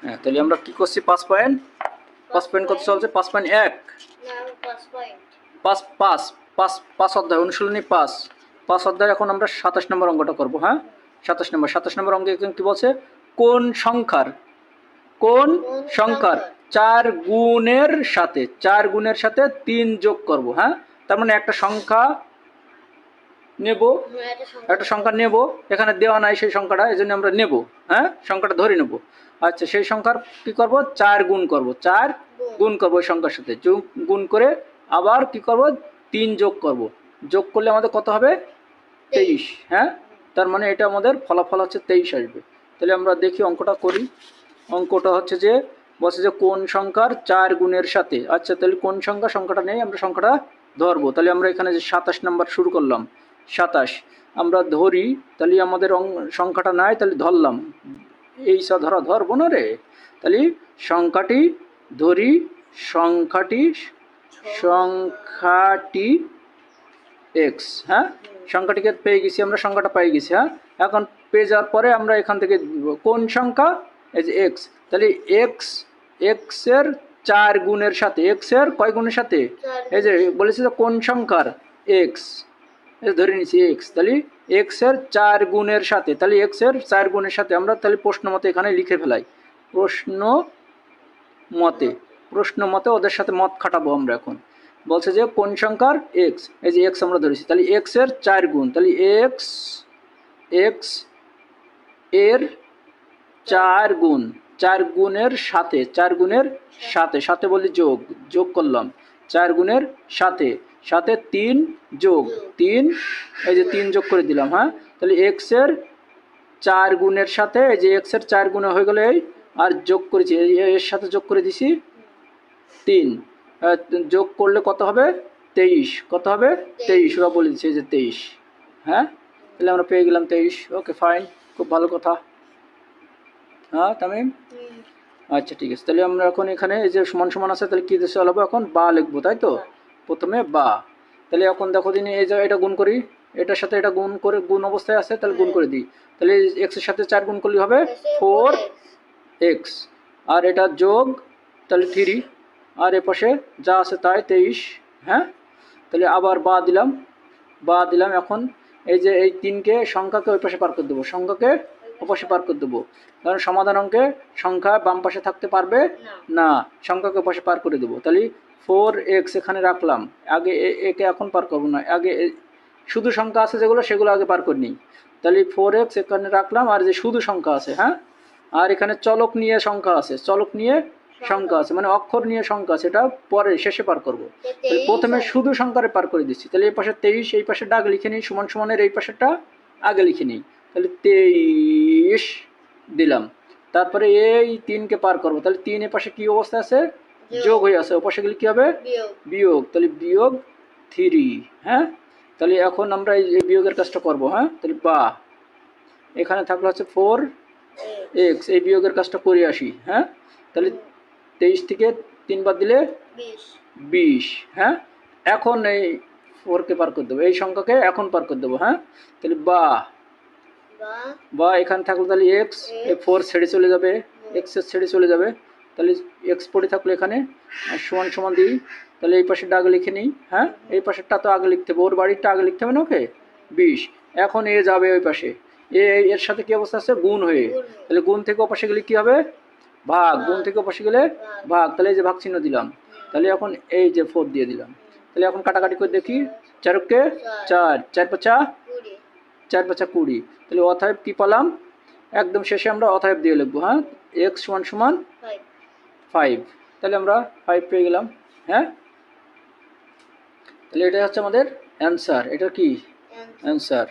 হ্যাঁ, তাহলে আমরা কি করছি? 5 পয়েন্ট কত চলছে? 5.1 পাঁচ পাঁচ পাঁচ পাঁচ অধ্যায় অনুশীলনী 5 অধ্যায়। এখন আমরা 27 নম্বর অঙ্কটা করবো। হ্যাঁ, 27 নম্বর অঙ্কে কি বলছে? কোন সংখ্যার 4 গুণের সাথে 3 যোগ করব। হ্যাঁ, তার মানে একটা সংখ্যা নেব, এখানে দেওয়া নাই সেই সংখ্যাটা, এই জন্য আমরা নেব। হ্যাঁ, সংখ্যাটা ধরে নেব। আচ্ছা, সেই সংখ্যার কি করব? 4 গুণ করব, 4 গুণ করব ওই সংখ্যার সাথে, গুণ করে আবার কি করব? 3 যোগ করব। যোগ করলে আমাদের কত হবে? 23। হ্যাঁ, তার মানে এটা আমাদের ফলাফল হচ্ছে 23 আসবে। তাহলে আমরা দেখি অঙ্কটা করি। অঙ্কটা হচ্ছে যে বলছে যে কোন সংখ্যার 4 গুণের সাথে। আচ্ছা, তাহলে কোন সংখ্যাটা নেই, আমরা সংখ্যাটা ধরবো। তাহলে আমরা এখানে যে 27 নাম্বার শুরু করলাম, 27 আমরা ধরি। তাহলে আমাদের সংখ্যাটা নাই, তাহলে ধরলাম। এই ধরবো না রে। তাহলে সংখ্যাটি ধরি, সংখ্যাটি এক্স। হ্যাঁ, সংখ্যাটিকে পেয়ে গেছি, আমরা সংখ্যাটা পেয়ে গেছি। হ্যাঁ, এখন পেয়ে যাওয়ার পরে আমরা এখান থেকে কোন সংখ্যা? এই যে এক্স। তাহলে এক্স এর 4 গুণের সাথে, এক্স এর কয় গুণের সাথে? এই যে বলেছি যে কোন সংখ্যার এক্স, ধরে নিচ্ছি এক্স। তাহলে এক্স এর 4 গুণের সাথে, তাহলে এক্স এর 4 গুণের সাথে আমরা তাহলে প্রশ্ন মতে এখানে লিখে ফেলাই। প্রশ্ন মতে ওদের সাথে মত খাটাবো আমরা। এখন বলছে যে কোন সংখ্যার এক্স, এই যে এক্স আমরা ধরেছি, তাহলে এক্স এর 4 গুণ, তাহলে এক্স এর 4 গুণ, 4 গুণের সাথে বলি যোগ করলাম। 4 গুণের সাথে 3 যোগ 3, এই যে 3 যোগ করে দিলাম। হ্যাঁ, তাহলে এক্স এর 4 গুণের সাথে, এই যে এক্স এর 4 গুণ হয়ে গেল, এই আর যোগ করেছি, এর সাথে যোগ করে দিছি 3, যোগ করলে কত হবে? 23। কত হবে? 23। ওরা বলে দিচ্ছে যে 23। হ্যাঁ, তাহলে আমরা পেয়ে গেলাম 23। ওকে, ফাইন, খুব ভালো কথা। হ্যাঁ তামিম, আচ্ছা ঠিক আছে। তাহলে আমরা এখন এখানে এই যে সমান সমান আছে, তাহলে কি চালাবো? এখন বা লিখবো, তাই তো? প্রথমে বা। তাহলে এখন দেখো দিন, এই যে এটা গুণ করি, এটার সাথে এটা গুণ অবস্থায় আছে, তাহলে গুণ করে দিই। তাহলে এক্স এর সাথে 4 গুণ করলে হবে 4x, আর এটা যোগ, তাহলে 3, আর এ পাশে যা আছে তাই 23। হ্যাঁ, তাহলে আবার বা দিলাম। এখন এই যে এই 3কে সংখ্যাকে ওই পাশে পার করে দেবো, ওপাশে পার করে দেবো। কারণ সমাধান অঙ্কে সংখ্যা বাম পাশে থাকতে পারবে না, সংখ্যাকে ওপাশে পার করে দেবো। তাহলে 4x এখানে রাখলাম, আগে একে এখন পার করবো না, আগে শুধু সংখ্যা আছে সেগুলো আগে পার করে নিই। তাহলে 4x এখানে রাখলাম, আর যে শুধু সংখ্যা আছে, হ্যাঁ, আর এখানে চলক নিয়ে সংখ্যা আছে, মানে অক্ষর নিয়ে সংখ্যা আছে, এটা পরে শেষে পার করব। তাহলে প্রথমে শুধু সংখ্যারে পার করে দিচ্ছি। তাহলে এই পাশে 23, এই পাশে দাগ লিখে নিই, সমান সমানের এই পাশেরটা আগে লিখে নিই। তাহলে 23 দিলাম। তারপরে এই 3কে পার করব, তাহলে 3 এর পাশে কি অবস্থা আছে? যোগ হয়ে আছে, ও পাশে গেলে কি হবে? বিয়োগ। তাহলে বিয়োগ 3। হ্যাঁ, তাহলে এখন আমরা এই বিয়োগের কাজটা করব। হ্যাঁ, তাহলে বা এখানে থাকলো হচ্ছে 4x, এই বিয়োগের কাজটা করে আসি। হ্যাঁ, তাহলে 23 থেকে 3 বাদ দিলে 20। হ্যাঁ, এখন এই 4কে পার করে দেবো, এই সংখ্যাকে এখন পার করে দেবো। হ্যাঁ, তাহলে বা এখানে থাকলো, তাহলে x, এই 4 ছেড়ে চলে যাবে, x এর ছেড়ে চলে যাবে, তাহলে x পড়ে থাকলো এখানে, আর সমান সমান দিই। তাহলে এই পাশেরটা আগে লিখে নিই। হ্যাঁ, এই পাশেরটা তো আগে লিখতে হবে, ওর বাড়িরটা আগে লিখতে হবে না? ওকে, 20। এখন এ যাবে ওই পাশে, এর সাথে কি অবস্থা আছে? গুণ হয়ে। তাহলে গুণ থেকে ওপাশে গেলে কি হবে? ভাগ। গুণ থেকে ওপাশে গেলে ভাগ। তাহলে এই যে ভাগ চিহ্ন দিলাম। তাহলে এখন এই যে 4 দিয়ে দিলাম। তাহলে এখন কাটাকাটি করে দেখি, 4কে 4, 4 5 20। তাহলে অতএব কি পেলাম? একদম শেষে আমরা অতএব দিয়ে লিখবো। হ্যাঁ, x সমান 5। তাহলে আমরা 5 পেয়ে গেলাম। হ্যাঁ, তাহলে এটা হচ্ছে আমাদের অ্যান্সার। এটা কি অ্যান্সার?